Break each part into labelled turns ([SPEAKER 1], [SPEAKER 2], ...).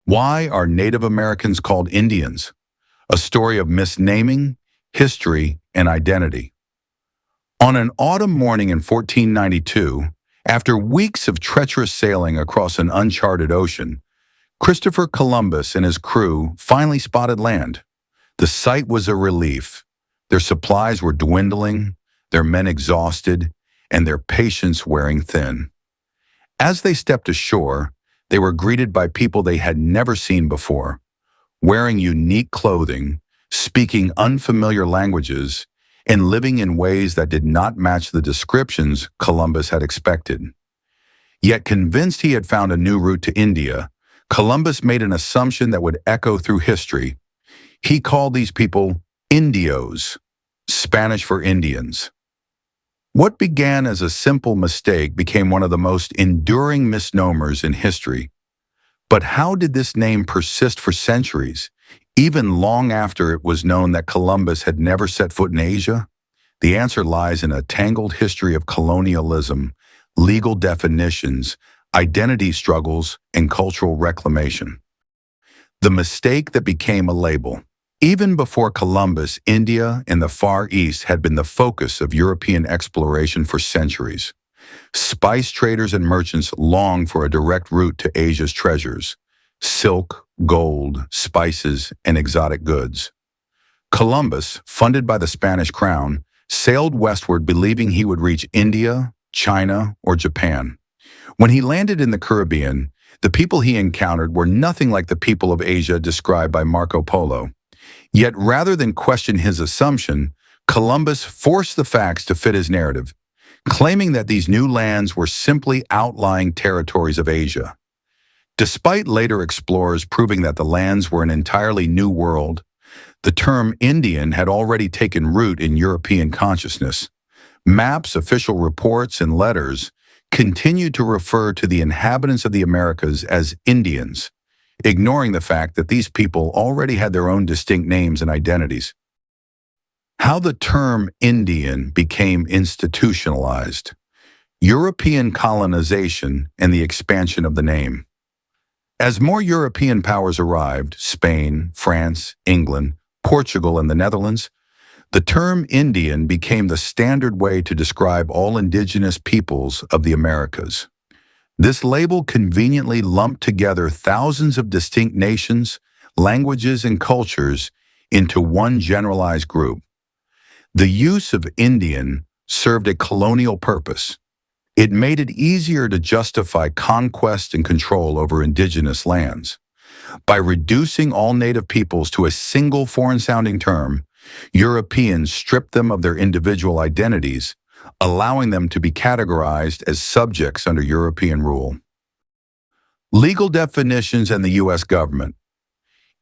[SPEAKER 1] Why are Native Americans called Indians? A story of misnaming, history, and identity. On an autumn morning in 1492, after weeks of treacherous sailing across an uncharted ocean, Christopher Columbus and his crew finally spotted land. The sight was a relief. Their supplies were dwindling, their men exhausted, and their patience wearing thin. As they stepped ashore, they were greeted by people they had never seen before, wearing unique clothing, speaking unfamiliar languages, and living in ways that did not match the descriptions Columbus had expected. Yet convinced he had found a new route to India, Columbus made an assumption that would echo through history. He called these people Indios, Spanish for Indians. What began as a simple mistake became one of the most enduring misnomers in history. But how did this name persist for centuries, even long after it was known that Columbus had never set foot in Asia? The answer lies in a tangled history of colonialism, legal definitions, identity struggles, and cultural reclamation. The mistake that became a label. Even before Columbus, India and the Far East had been the focus of European exploration for centuries. Spice traders and merchants longed for a direct route to Asia's treasures: silk, gold, spices, and exotic goods. Columbus, funded by the Spanish crown, sailed westward believing he would reach India, China, or Japan. When he landed in the Caribbean, the people he encountered were nothing like the people of Asia described by Marco Polo. Yet rather than question his assumption, Columbus forced the facts to fit his narrative, claiming that these new lands were simply outlying territories of Asia. Despite later explorers proving that the lands were an entirely new world, the term Indian had already taken root in European consciousness. Maps, official reports, and letters continued to refer to the inhabitants of the Americas as Indians, ignoring the fact that these people already had their own distinct names and identities. How the term Indian became institutionalized. European colonization and the expansion of the name. As more European powers arrived, Spain, France, England, Portugal, and the Netherlands, the term Indian became the standard way to describe all indigenous peoples of the Americas. This label conveniently lumped together thousands of distinct nations, languages, and cultures into one generalized group. The use of Indian served a colonial purpose. It made it easier to justify conquest and control over indigenous lands. By reducing all native peoples to a single foreign-sounding term, Europeans stripped them of their individual identities, allowing them to be categorized as subjects under European rule. Legal definitions and the U.S. government.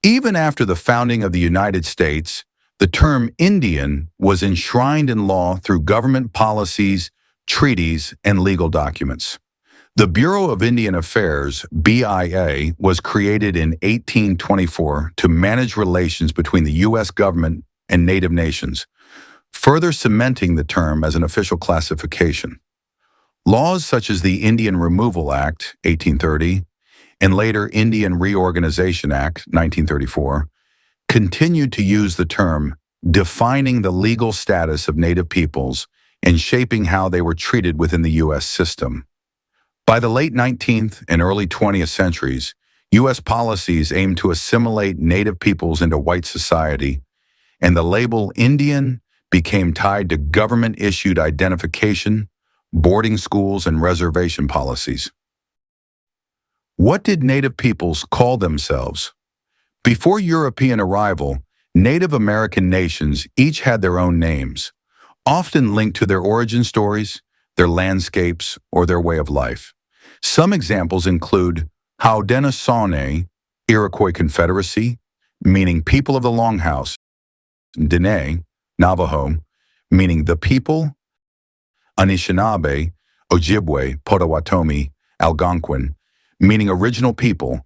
[SPEAKER 1] Even after the founding of the United States, the term Indian was enshrined in law through government policies, treaties, and legal documents. The Bureau of Indian Affairs, BIA, was created in 1824 to manage relations between the U.S. government and Native nations, further cementing the term as an official classification. Laws such as the Indian Removal Act, 1830, and later Indian Reorganization Act, 1934, continued to use the term, defining the legal status of Native peoples and shaping how they were treated within the U.S. system. By the late 19th and early 20th centuries, U.S. policies aimed to assimilate Native peoples into white society, and the label Indian became tied to government-issued identification, boarding schools, and reservation policies. What did Native peoples call themselves? Before European arrival, Native American nations each had their own names, often linked to their origin stories, their landscapes, or their way of life. Some examples include Haudenosaunee, Iroquois Confederacy, meaning people of the Longhouse; Dene, Navajo, meaning the people; Anishinaabe, Ojibwe, Potawatomi, Algonquin, meaning original people;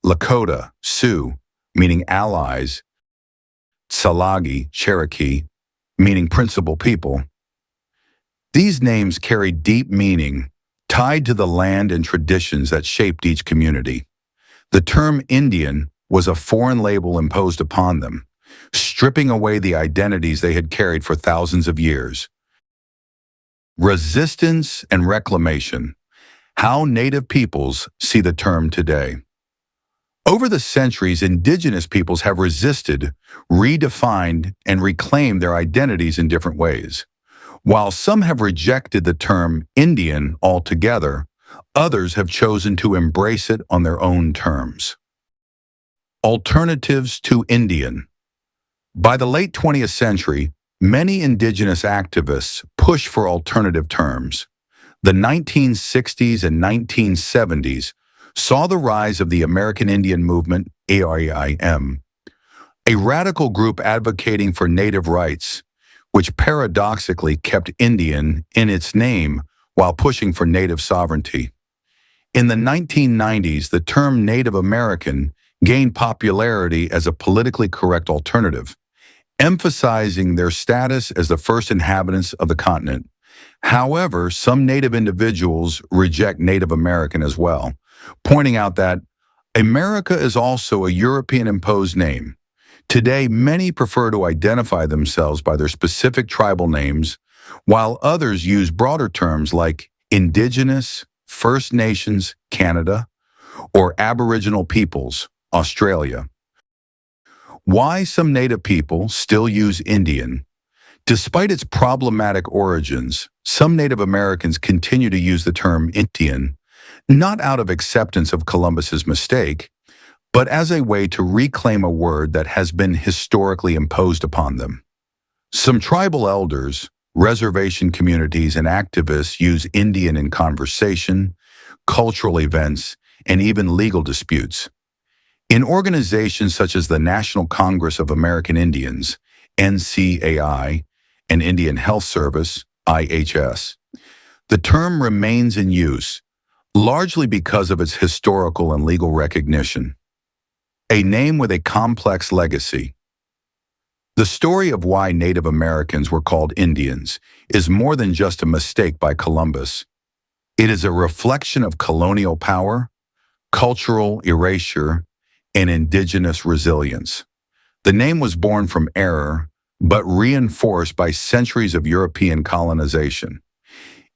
[SPEAKER 1] Lakota, Sioux, meaning allies; Tsalagi, Cherokee, meaning principal people. These names carry deep meaning, tied to the land and traditions that shaped each community. The term Indian was a foreign label imposed upon them, stripping away the identities they had carried for thousands of years. Resistance and reclamation. How Native peoples see the term today. Over the centuries, Indigenous peoples have resisted, redefined, and reclaimed their identities in different ways. While some have rejected the term Indian altogether, others have chosen to embrace it on their own terms. Alternatives to Indian. By the late 20th century, many Indigenous activists pushed for alternative terms. The 1960s and 1970s saw the rise of the American Indian Movement, AIM, a radical group advocating for native rights, which paradoxically kept Indian in its name while pushing for native sovereignty. In the 1990s, the term Native American gained popularity as a politically correct alternative, emphasizing their status as the first inhabitants of the continent. However, some Native individuals reject Native American as well, pointing out that America is also a European-imposed name. Today, many prefer to identify themselves by their specific tribal names, while others use broader terms like Indigenous, First Nations, Canada, or Aboriginal peoples, Australia. Why some Native people still use Indian? Despite its problematic origins, some Native Americans continue to use the term Indian, not out of acceptance of Columbus's mistake, but as a way to reclaim a word that has been historically imposed upon them. Some tribal elders, reservation communities, and activists use Indian in conversation, cultural events, and even legal disputes. In organizations such as the National Congress of American Indians, NCAI, and Indian Health Service, IHS, the term remains in use, largely because of its historical and legal recognition. A name with a complex legacy. The story of why Native Americans were called Indians is more than just a mistake by Columbus. It is a reflection of colonial power, cultural erasure, and indigenous resilience. The name was born from error, but reinforced by centuries of European colonization.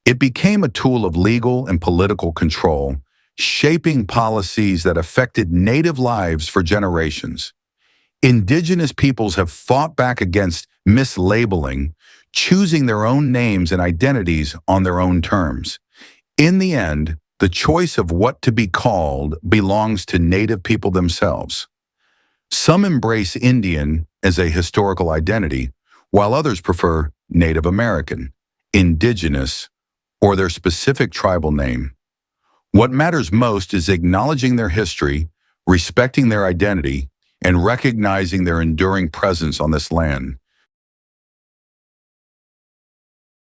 [SPEAKER 1] It became a tool of legal and political control, shaping policies that affected Native lives for generations. Indigenous peoples have fought back against mislabeling, choosing their own names and identities on their own terms. In the end, the choice of what to be called belongs to Native people themselves. Some embrace Indian as a historical identity, while others prefer Native American, Indigenous, or their specific tribal name. What matters most is acknowledging their history, respecting their identity, and recognizing their enduring presence on this land.